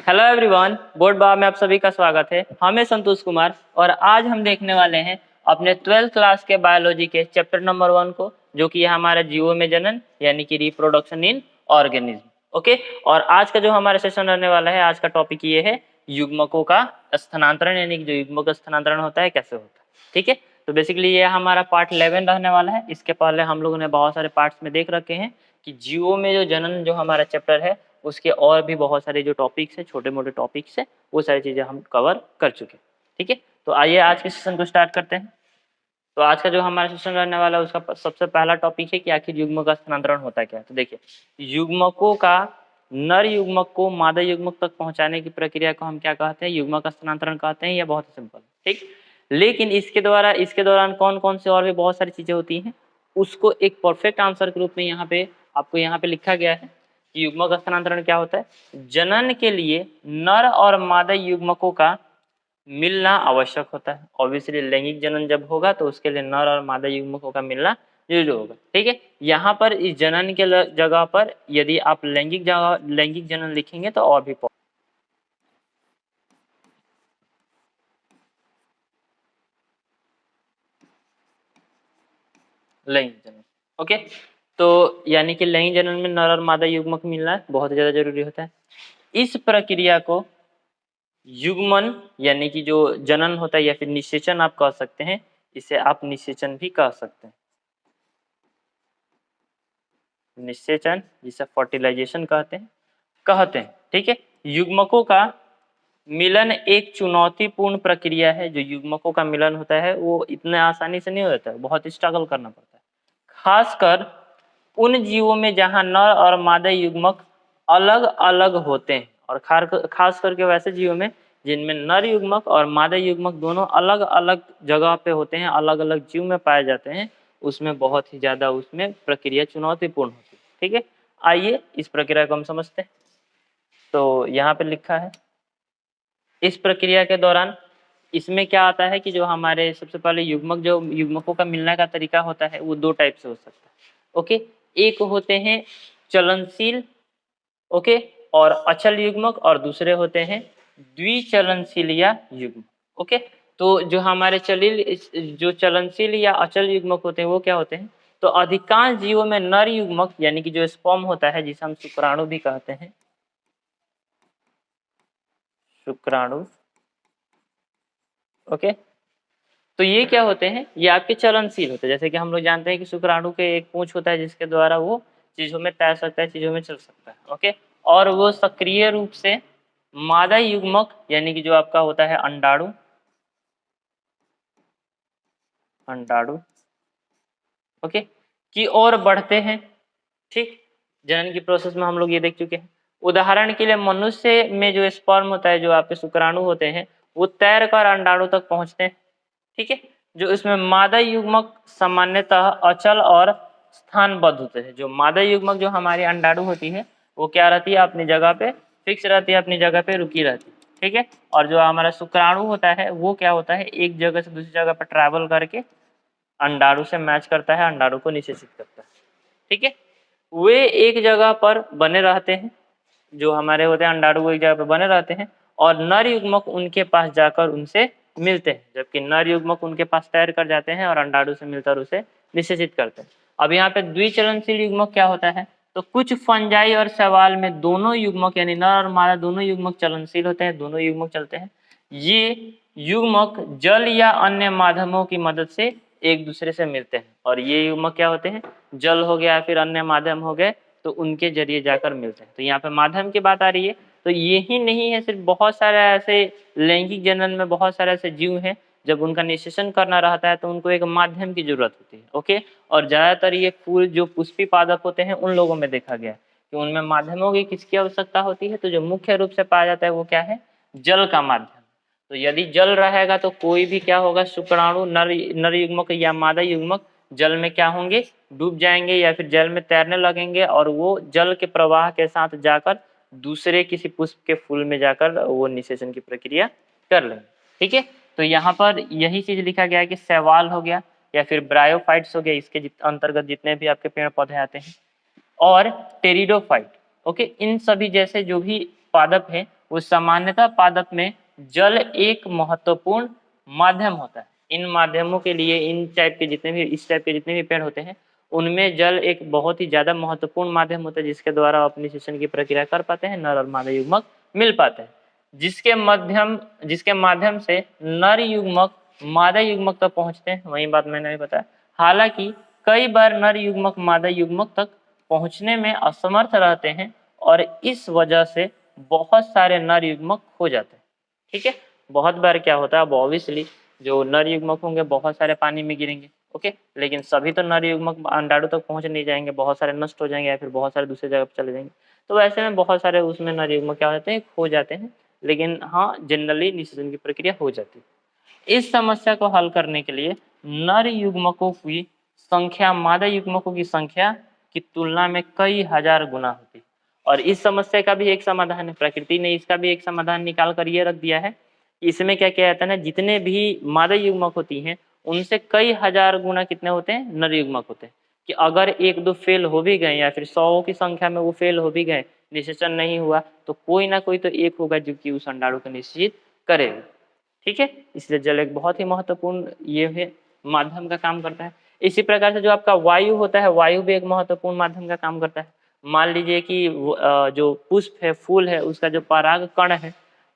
Hello everyone, board बा में आप सभी का स्वागत है। हम हैं संतोष कुमार और आज हम देखने वाले हैं अपने 12th क्लास के बायोलॉजी के चैप्टर नंबर 1 को, जो कि है हमारा जीवों में जनन यानी कि रिप्रोडक्शन इन ऑर्गेनिज्म। ओके, और आज का जो हमारा सेशन रहने वाला है, आज का टॉपिक ये है युग्मकों का स्थानांतरण, यानी कि जो युग्मक का स्थानांतरण होता है कैसे होता है। ठीक है, तो बेसिकली ये हमारा पार्ट 11 रहने वाला है। इसके पहले हम लोगों ने बहुत सारे पार्ट्स में देख रखे हैं कि जीवों में जो जनन जो हमारा चैप्टर है उसके और भी बहुत सारे जो टॉपिक्स है, छोटे मोटे टॉपिक्स है, वो सारी चीज़ें हम कवर कर चुके हैं। ठीक है, तो आइए आज के सेशन को स्टार्ट करते हैं। तो आज का जो हमारा सेशन रहने वाला है उसका सबसे पहला टॉपिक है कि आखिर युग्मक का स्थानांतरण होता क्या है। तो देखिए, युग्मकों का नर युग्मक को मादा युग्मक तक पहुंचाने की प्रक्रिया को हम क्या कहते हैं, युग्मक का स्थानांतरण कहते हैं। यह बहुत ही सिंपल है। ठीक, लेकिन इसके दौरान कौन कौन से और भी बहुत सारी चीज़ें होती हैं, उसको एक परफेक्ट आंसर के रूप में यहाँ पे आपको यहाँ पे लिखा गया है कि युग्मक स्थानांतरण क्या होता है। जनन के लिए नर और मादा युग्मकों का मिलना आवश्यक होता है। ऑब्वियसली लैंगिक जनन जब होगा तो उसके लिए नर और मादा युग्मकों का मिलना जरूरी होगा। ठीक है, यहाँ पर इस जनन के जगह पर यदि आप लैंगिक जनन लिखेंगे तो और भी लैंगिक जनन। ओके, तो यानी कि लैंगिक जनन में नर और मादा युग्मक मिलना बहुत ज़्यादा जरूरी होता है। इस प्रक्रिया को युग्मन यानी कि जो जनन होता है या फिर निषेचन आप कह सकते हैं, इसे आप निषेचन भी कह सकते हैं। निषेचन जिसे फर्टिलाइजेशन कहते हैं। ठीक है, युग्मकों का मिलन एक चुनौतीपूर्ण प्रक्रिया है। जो युग्मकों का मिलन होता है वो इतने आसानी से नहीं होता है, बहुत स्ट्रगल करना पड़ता है। खासकर उन जीवों में जहां नर और मादा युग्मक अलग अलग होते हैं, और खास करके वैसे जीवों में जिनमें नर युग्मक और मादा युग्मक दोनों अलग अलग जगह पे होते हैं, अलग अलग जीव में पाए जाते हैं, उसमें बहुत ही ज़्यादा उसमें प्रक्रिया चुनौतीपूर्ण होती है। ठीक है, आइए इस प्रक्रिया को हम समझते हैं। तो यहाँ पे लिखा है, इस प्रक्रिया के दौरान इसमें क्या आता है कि जो हमारे सबसे पहले युग्मकों का मिलने का तरीका होता है वो दो टाइप से हो सकता है। ओके, एक होते हैं चलनशील, ओके, और अचल युग्मक, और दूसरे होते हैं द्विचलनशील या युग्मक। ओके, तो जो चलनशील या अचल युग्मक होते हैं वो क्या होते हैं, तो अधिकांश जीवों में नर युग्मक यानी कि जो स्पर्म होता है, जिसे हम शुक्राणु भी कहते हैं, शुक्राणु। ओके, तो ये क्या होते हैं, ये आपके चलनशील होते हैं। जैसे कि हम लोग जानते हैं कि शुक्राणु के एक पूंछ होता है जिसके द्वारा वो चीजों में तैर सकता है, चीजों में चल सकता है। ओके, और वो सक्रिय रूप से मादा युग्मक यानी कि जो आपका होता है अंडाणु, ओके, की ओर बढ़ते हैं। ठीक, जनन की प्रोसेस में हम लोग ये देख चुके हैं। उदाहरण के लिए मनुष्य में जो स्पर्म होता है, जो आपके शुक्राणु होते हैं, वो तैर कर अंडाणु तक पहुंचते हैं। ठीक है, जो इसमें मादा युग्मक सामान्यतः अचल और स्थानबद्ध होते हैं। जो मादा युग्मक जो हमारी अंडाणु होती है वो क्या रहती है, अपनी जगह पे फिक्स रहती है, अपनी जगह पे रुकी रहती है। ठीक है, और जो हमारा शुक्राणु होता है वो क्या होता है, एक जगह से दूसरी जगह पर ट्रैवल करके अंडाणु से मैच करता है, अंडाणु को निषेचित करता है। ठीक है, वे एक जगह पर बने रहते हैं, जो हमारे होते हैं अंडाणु वो एक जगह पर बने रहते हैं, और नर युग्मक उनके पास जाकर उनसे मिलते हैं, जबकि नर युग्मक उनके पास तैर कर जाते हैं और अंडाणु से मिलकर उसे निषेचित करते हैं। अब यहाँ पे द्विचलनशील युग्मक क्या होता है, तो कुछ फंजाई और शैवाल में दोनों युग्मक यानी नर और मादा दोनों युग्मक चलनशील होते हैं, दोनों युग्मक चलते हैं। ये युग्मक जल या अन्य माध्यमों की मदद से एक दूसरे से मिलते हैं, और ये युग्मक क्या होते हैं, जल हो गया फिर अन्य माध्यम हो गए, तो उनके जरिए जाकर मिलते हैं। तो यहाँ पे माध्यम की बात आ रही है। तो यही नहीं है, सिर्फ बहुत सारे ऐसे लैंगिक जनन में बहुत सारे ऐसे जीव हैं, जब उनका निषेचन करना रहता है तो उनको एक माध्यम की जरूरत होती है। ओके, और ज़्यादातर ये फूल जो पुष्पी पादप होते हैं उन लोगों में देखा गया है कि उनमें माध्यमों की किसकी आवश्यकता होती है, तो जो मुख्य रूप से पाया जाता है वो क्या है, जल का माध्यम। तो यदि जल रहेगा तो कोई भी क्या होगा, शुक्राणु नर युग्मक या मादा युग्मक जल में क्या होंगे, डूब जाएंगे या फिर जल में तैरने लगेंगे, और वो जल के प्रवाह के साथ जाकर दूसरे किसी पुष्प के फूल में जाकर वो निषेचन की प्रक्रिया कर लेंगे। ठीक है, तो यहाँ पर यही चीज लिखा गया है कि शैवाल हो गया या फिर ब्रायोफाइट्स हो गया, इसके अंतर्गत जितने भी आपके पेड़ पौधे आते हैं, और टेरिडोफाइट। ओके, इन सभी जैसे जो भी पादप हैं उस सामान्यतः पादप में जल एक महत्वपूर्ण माध्यम होता है। इन माध्यमों के लिए इस टाइप के जितने भी पेड़ होते हैं उनमें जल एक बहुत ही ज़्यादा महत्वपूर्ण माध्यम होता है, जिसके द्वारा अपनी निषेचन की प्रक्रिया कर पाते हैं, नर और मादा युग्मक मिल पाते हैं, जिसके माध्यम से नर युग्मक मादा युग्मक तक पहुंचते हैं। वही बात मैंने भी बताया। हालांकि कई बार नर युग्मक मादा युग्मक तक पहुंचने में असमर्थ रहते हैं और इस वजह से बहुत सारे नर युग्मक खो जाते हैं। ठीक है, बहुत बार क्या होता है, अब ऑब्वियसली जो नर युग्मक होंगे बहुत सारे पानी में गिरेंगे, ओके, लेकिन सभी तो नर युग्मक अंडाणु तक पहुंच नहीं जाएंगे, बहुत सारे नष्ट हो जाएंगे या फिर बहुत सारे दूसरे जगह पर चले जाएंगे। तो ऐसे में बहुत सारे उसमें नर युग्मक क्या होते हैं, खो जाते हैं, लेकिन हाँ जनरली निषेचन की प्रक्रिया हो जाती है। इस समस्या को हल करने के लिए नर युग्मकों की संख्या मादा युग्मकों की संख्या की तुलना में कई हजार गुना होती है। और इस समस्या का भी एक समाधान है, प्रकृति ने इसका भी एक समाधान निकाल कर ये रख दिया है। इसमें क्या किया जाता है ना, जितने भी मादा युग्मक होती हैं उनसे कई हजार गुना कितने होते हैं, नर युग्मक होते हैं। कि अगर एक दो फेल हो भी गए या फिर 100 की संख्या में वो फेल हो भी गए, निषेचन नहीं हुआ, तो कोई ना कोई तो एक होगा जो कि उस अंडाणु को निषेचित करेगा। ठीक है, इसलिए जल एक बहुत ही महत्वपूर्ण ये है माध्यम का काम करता है। इसी प्रकार से जो आपका वायु होता है, वायु भी एक महत्वपूर्ण माध्यम का काम करता है। मान लीजिए कि जो पुष्प है, फूल है, उसका जो पराग कण है,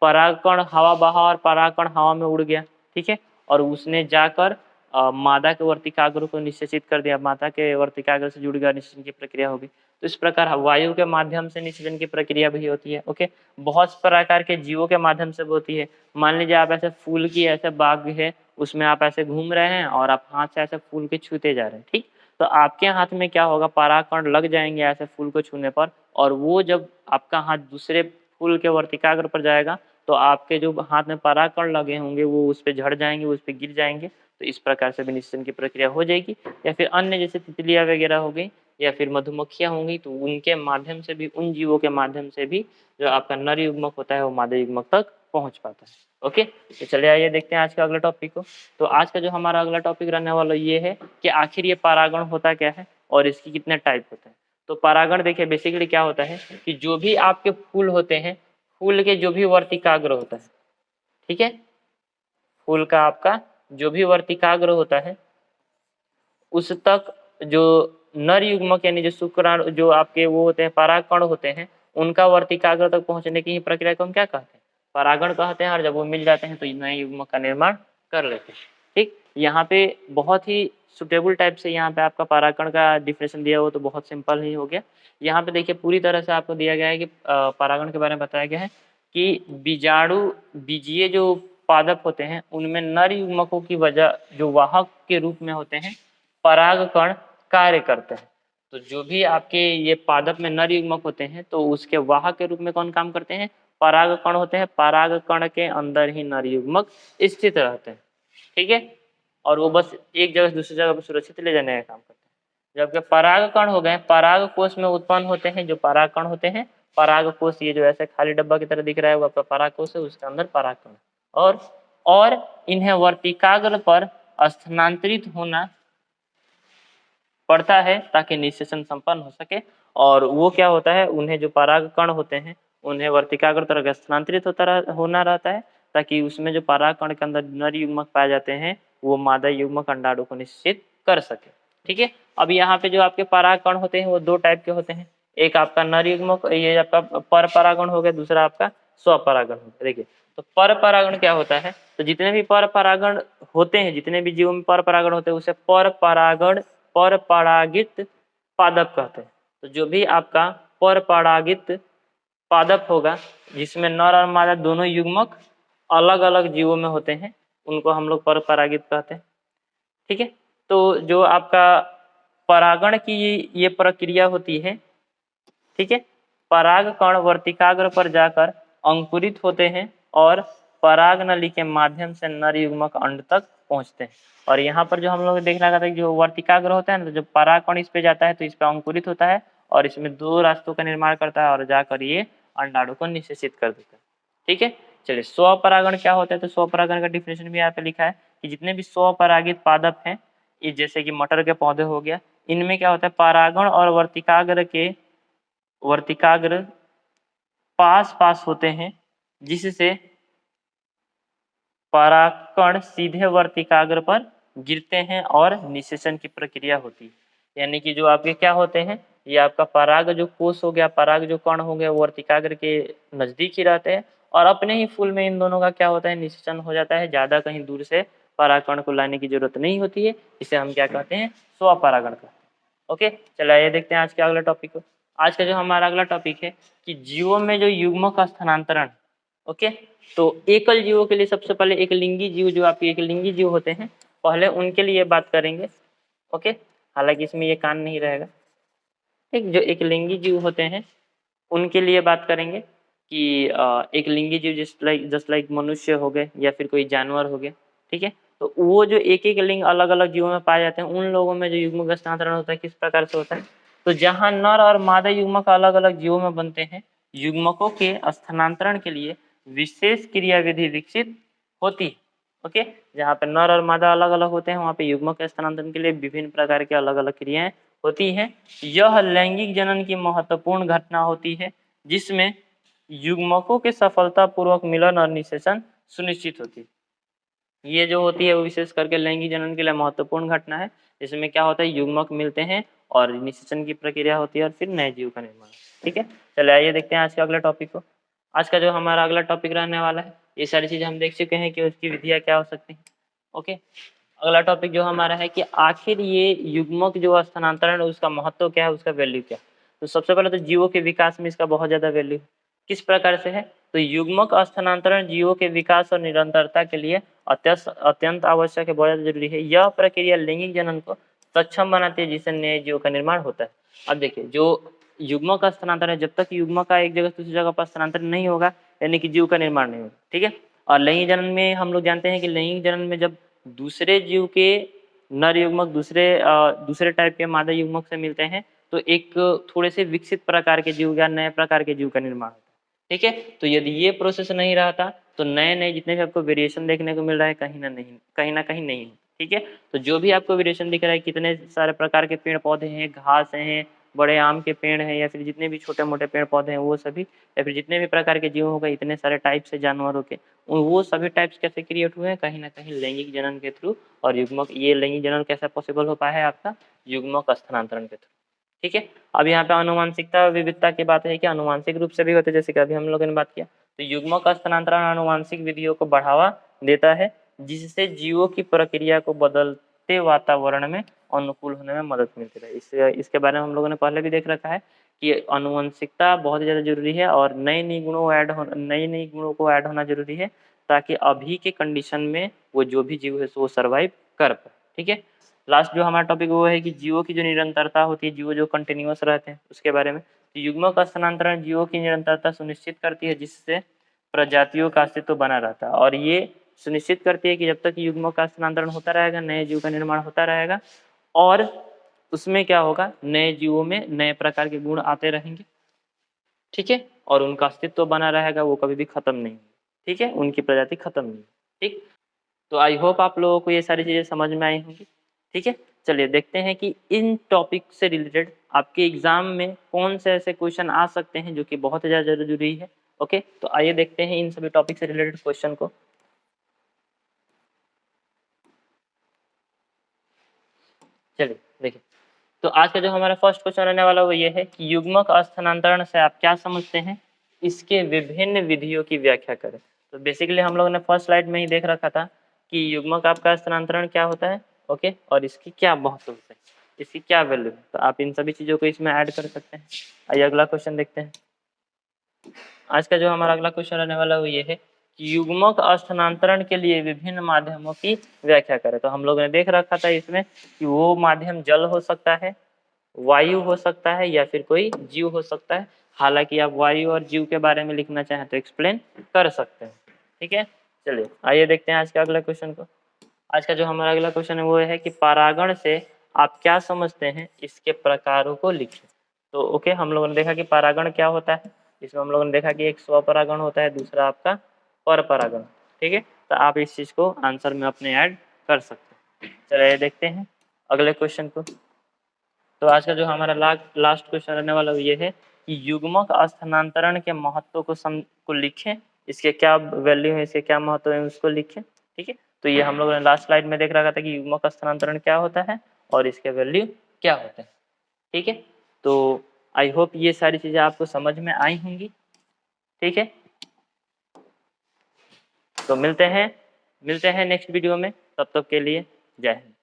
पराग कण हवा बहा और पराग कण हवा में उड़ गया, ठीक है, और उसने जाकर मादा के वर्तिकाग्र को निषेचित कर दिया, मादा के वर्तिकाग्र से जुड़ गया, निषेचन की प्रक्रिया होगी। तो इस प्रकार वायु के माध्यम से निषेचन की प्रक्रिया भी होती है। ओके, बहुत प्रकार के जीवों के माध्यम से होती है। मान लीजिए आप ऐसे फूल की ऐसे बाग है, उसमें आप ऐसे घूम रहे हैं और आप हाथ से ऐसे फूल के छूते जा रहे हैं, ठीक, तो आपके हाथ में क्या होगा, परागकण लग जाएंगे ऐसे फूल को छूने पर, और वो जब आपका हाथ दूसरे फूल के वर्तिकाग्र पर जाएगा तो आपके जो हाथ में परागकण लगे होंगे वो उस पर झड़ जाएंगे, उस पर गिर जाएंगे। तो इस प्रकार से भी निषेचन की प्रक्रिया हो जाएगी। या फिर अन्य जैसे तितलियां वगैरह हो गई या फिर मधुमक्खियां होंगी, तो उनके माध्यम से भी, उन जीवों के माध्यम से भी जो आपका नर युग्मक होता है वो मादा युग्मक तक पहुंच पाता है। ओके, तो चलिए आइए देखते हैं आज के अगले टॉपिक को। तो आज का जो हमारा अगला टॉपिक रहने वाला ये है कि आखिर ये परागण होता क्या है और इसकी कितने टाइप होते हैं। तो परागण देखिए बेसिकली क्या होता है कि जो भी आपके फूल होते हैं, फूल के जो भी वर्तिकाग्र होता है, ठीक है, फूल का आपका जो भी वर्तिकाग्र होता है उस तक जो नर युग्मक यानी जो शुक्राणु जो आपके वो होते हैं परागकण होते हैं, उनका वर्तिकाग्र तक पहुंचने की ही प्रक्रिया को हम क्या कहते हैं, परागण कहते हैं। और जब वो मिल जाते हैं तो नए युग्मक का निर्माण कर लेते हैं। ठीक, यहाँ पे बहुत ही सुटेबल टाइप से यहाँ पे आपका परागकण का डिफिनेशन दिया हुआ, तो बहुत सिंपल ही हो गया। यहाँ पे देखिए पूरी तरह से आपको दिया गया है कि परागण के बारे में बताया गया है कि बीजीय जो पादप होते हैं उनमें नर युग्मकों की वजह जो वाहक के रूप में होते हैं परागकण कार्य करते हैं। तो जो भी आपके ये पादप में नर युग्मक होते हैं तो उसके वाहक के रूप में कौन काम करते हैं, परागकण होते हैं। परागकण के अंदर ही नर युग्मक स्थित रहते हैं, ठीक है, और वो बस एक जगह से दूसरी जगह पर सुरक्षित ले जाने का काम करते हैं। जबकि परागकण हो गए, पराग कोश में उत्पन्न होते हैं। जो परागकण होते हैं, पराग कोश, ये जो ऐसे खाली डब्बा की तरह दिख रहा है वो आपका पराग कोश है, उसके अंदर परागकण और इन्हें वर्तिकाग्र पर स्थानांतरित होना पड़ता है ताकि निषेचन संपन्न हो सके। और वो क्या होता है, उन्हें जो परागकण होते हैं उन्हें वर्तिकाग्र तरफ स्थानांतरित होना रहता है ताकि उसमें जो परागकण के अंदर नर युग्मक पाए जाते हैं वो मादा युग्मक अंडाणु को निश्चित कर सके। ठीक है, अब यहाँ पे जो आपके परागकण होते हैं वो दो टाइप के होते हैं। एक आपका नर युग्मक, ये आपका पर परागण हो गया, दूसरा आपका स्वपरागण हो गया। देखिए, तो पर परागण क्या होता है, तो जितने भी पर परागण होते हैं, जितने भी जीवों में पर परागण होते हैं उसे पर परागित पादप कहते हैं। तो जो भी आपका पर परागित पादप होगा जिसमें नर और मादा दोनों युग्मक अलग अलग जीवों में होते हैं उनको हम लोग पर परागित कहते हैं। ठीक है, तो जो आपका परागण की ये प्रक्रिया होती है, ठीक है, परागकण वर्तिकाग्र पर जाकर अंकुरित होते हैं और पराग नली के माध्यम से नर युग्मक अंड तक पहुंचते हैं। और यहाँ पर जो हम लोग देखना चाहते हैं जो वर्तिकाग्र होता है ना, तो जब परागकण इस पे जाता है तो इस पे अंकुरित होता है और इसमें दो रास्तों का निर्माण करता है और जाकर ये अंडाणु को निषेचित कर देता है। ठीक है, चलिए स्वपरागण क्या होता है, तो स्वपरागण का डिफिनेशन भी यहाँ पे लिखा है कि जितने भी स्वपरागित पादप हैं, ये जैसे कि मटर के पौधे हो गया, इनमें क्या होता है परागण और वर्तिकाग्र पास पास होते हैं जिससे परागकण सीधे वर्तिकाग्र पर गिरते हैं और निषेचन की प्रक्रिया होती है। यानी कि जो आपके क्या होते हैं, ये आपका पराग जो कोष हो गया, पराग जो कण हो गया, वो वर्तिकाग्र के नजदीक ही रहते हैं और अपने ही फूल में इन दोनों का क्या होता है, निषेचन हो जाता है। ज्यादा कहीं दूर से परागकण को लाने की जरूरत नहीं होती है। इसे हम क्या कहते हैं, स्वपरागण कहते हैं। ओके, चलो आइए देखते हैं आज के अगला टॉपिक को। आज का जो हमारा अगला टॉपिक है कि जीवों में जो युग्मक स्थानांतरण। ओके, तो एकल जीवों के लिए सबसे पहले एक लिंगी जीव, जो आपके एक लिंगी जीव होते हैं, पहले उनके लिए बात करेंगे। ओके, हालांकि इसमें ये कान नहीं रहेगा। एक जो एक लिंगी जीव होते हैं उनके लिए बात करेंगे कि एक लिंगी जीव जस्ट लाइक मनुष्य हो गए या फिर कोई जानवर हो गया। ठीक है, तो वो जो एक एक लिंग अलग अलग जीवों में पाए जाते हैं, उन लोगों में जो युग्मक स्थानांतरण होता है किस प्रकार से होता है। तो जहाँ नर और मादा युग्मक अलग अलग जीवों में बनते हैं, युग्मकों के स्थानांतरण के लिए विशेष क्रियाविधि विकसित होती है। ओके, जहाँ पे नर और मादा अलग अलग होते हैं, वहाँ पे युग्मक के स्थानांतरण के लिए विभिन्न प्रकार के अलग अलग क्रियाएं होती हैं। यह लैंगिक जनन की महत्वपूर्ण घटना होती है, जिसमें युग्मकों के सफलतापूर्वक मिलन और निषेचन सुनिश्चित होती है। ये जो होती है वो विशेष करके लैंगिक जनन के लिए महत्वपूर्ण घटना है, जिसमें क्या होता है, युग्मक मिलते हैं और निषेचन की प्रक्रिया होती है और फिर नए जीव का निर्माण। ठीक है, चलिए आइए देखते हैं आज के अगले टॉपिक को। आज का जो हमारा अगला टॉपिक रहने वाला है, ये सारी चीजें हम देख चुके हैं कि उसकी विधियां क्या हो सकती हैं। ओके, अगला टॉपिक जो हमारा है कि आखिर ये युग्मक जो स्थानांतरण है उसका महत्व क्या है, उसका वैल्यू क्या है। तो सबसे पहले तो जीवों के विकास में इसका बहुत ज्यादा वैल्यू किस प्रकार से है। तो युग्मक स्थानांतरण जीवों के विकास और निरंतरता के लिए अत्यंत आवश्यक है, बहुत ज्यादा जरूरी है। यह प्रक्रिया लैंगिक जनन को सक्षम बनाती है, जिससे नए जीवों का निर्माण होता है। अब देखिए, जो युग्मक का स्थानांतरण है, जब तक युग्मक का एक जगह से दूसरी जगह पर स्थानांतरण नहीं होगा, यानी कि जीव का निर्माण नहीं होगा। ठीक है, और लैंगिक जनन में हम लोग जानते हैं कि लैंगिक जनन में जब दूसरे जीव के नर युग्मक दूसरे टाइप के मादा युग्मक से मिलते हैं, तो एक थोड़े से विकसित प्रकार के जीव या नए प्रकार के जीव का निर्माण होता है। ठीक है, तो यदि ये प्रोसेस नहीं रहता तो नए नए जितने भी आपको वेरिएशन देखने को मिल रहा है कहीं ना कहीं नहीं। ठीक है, तो जो भी आपको वेरिएशन दिख रहा है, कितने सारे प्रकार के पेड़ पौधे हैं, घास हैं, बड़े आम के पेड़ हैं, या फिर जितने भी छोटे मोटे पेड़ पौधे हैं वो सभी, या फिर जितने भी प्रकार के जीव हो गए, इतने सारे टाइप से जानवरों के, वो सभी टाइप्स कैसे क्रिएट हुए हैं, कहीं ना कहीं लैंगिक जनन के थ्रू। और युग्मक, ये लैंगिक जनन कैसे पॉसिबल हो पाया है, आपका युग्मक स्थानांतरण के थ्रू। ठीक है, अब यहाँ पे अनुवांशिकता विविधता की बात है कि अनुवांशिक रूप से भी होते हैं, जैसे कि अभी हम लोगों ने बात किया। तो युग्मक स्थानांतरण अनुवांशिक विधियों को बढ़ावा देता है, जिससे जीवों की प्रक्रिया को बदलते वातावरण में अनुकूल होने में मदद मिलती है। इसके बारे में हम लोगों ने पहले भी देख रखा है कि अनुवांशिकता बहुत ज़्यादा जरूरी है और नई नई गुणों को ऐड होना जरूरी है, ताकि अभी के कंडीशन में वो जो भी जीव है वो सर्वाइव कर पाए। ठीक है, लास्ट जो हमारा टॉपिक वो है कि जीवों की जो निरंतरता होती है, जीव जो कंटिन्यूअस रहते हैं, उसके बारे में। तो युग्मक स्थानांतरण जीवों की निरंतरता सुनिश्चित करती है, जिससे प्रजातियों का अस्तित्व बना रहता है। और ये सुनिश्चित करती है कि जब तक युग्मक का स्थानांतरण होता रहेगा, नए जीव का निर्माण होता रहेगा और उसमें क्या होगा, नए जीवों में नए प्रकार के गुण आते रहेंगे। ठीक है, और उनका अस्तित्व बना रहेगा, वो कभी भी खत्म नहीं। ठीक है, उनकी प्रजाति खत्म नहीं। ठीक, तो आई होप आप लोगों को ये सारी चीज़ें समझ में आई होंगी। ठीक है, चलिए देखते हैं कि इन टॉपिक से रिलेटेड आपके एग्जाम में कौन से ऐसे क्वेश्चन आ सकते हैं जो कि बहुत ज़्यादा जरूरी है। ओके, तो आइए देखते हैं इन सभी टॉपिक से रिलेटेड क्वेश्चन को। चलिए देखिए, तो आज का जो हमारा फर्स्ट क्वेश्चन रहने वाला वो ये है कि युग्मक स्थानांतरण से आप क्या समझते हैं, इसके विभिन्न विधियों की व्याख्या करें। तो बेसिकली हम लोगों ने फर्स्ट स्लाइड में ही देख रखा था कि युग्मक आपका स्थानांतरण क्या होता है। ओके, और इसकी क्या महत्व है, इसकी क्या वैल्यू है, तो आप इन सभी चीज़ों को इसमें ऐड कर सकते हैं। आइए अगला क्वेश्चन देखते हैं। आज का जो हमारा अगला क्वेश्चन रहने वाला वो ये है कि युग्मक स्थानांतरण के लिए विभिन्न माध्यमों की व्याख्या करें। तो हम लोगों ने देख रखा था इसमें कि वो माध्यम जल हो सकता है, वायु हो सकता है, या फिर कोई जीव हो सकता है। हालांकि आप वायु और जीव के बारे में लिखना चाहें तो एक्सप्लेन कर सकते हैं। ठीक है, चलिए आइए देखते हैं आज के अगले क्वेश्चन को। आज का जो हमारा अगला क्वेश्चन है वो है कि परागण से आप क्या समझते हैं, इसके प्रकारों को लिखें। तो ओके, हम लोगों ने देखा कि परागण क्या होता है। इसमें हम लोगों ने देखा कि एक स्वपरागण होता है, दूसरा आपका पर परागण। ठीक है, तो आप इस चीज़ को आंसर में अपने ऐड कर सकते हैं। चलिए देखते हैं अगले क्वेश्चन को। तो आज का जो हमारा लास्ट क्वेश्चन रहने वाला वो ये है कि युग्मक स्थानांतरण के महत्व को लिखें, इसके क्या वैल्यू है, इसके क्या महत्व है, उसको लिखें। ठीक है, तो ये हम लोगों ने लास्ट स्लाइड में देख रखा था कि युग्मक स्थानांतरण क्या होता है और इसके वैल्यू क्या होते हैं। ठीक है, तो आई होप ये सारी चीज़ें आपको समझ में आई होंगी। ठीक है, तो मिलते हैं नेक्स्ट वीडियो में, तब तक के लिए जय हिंद।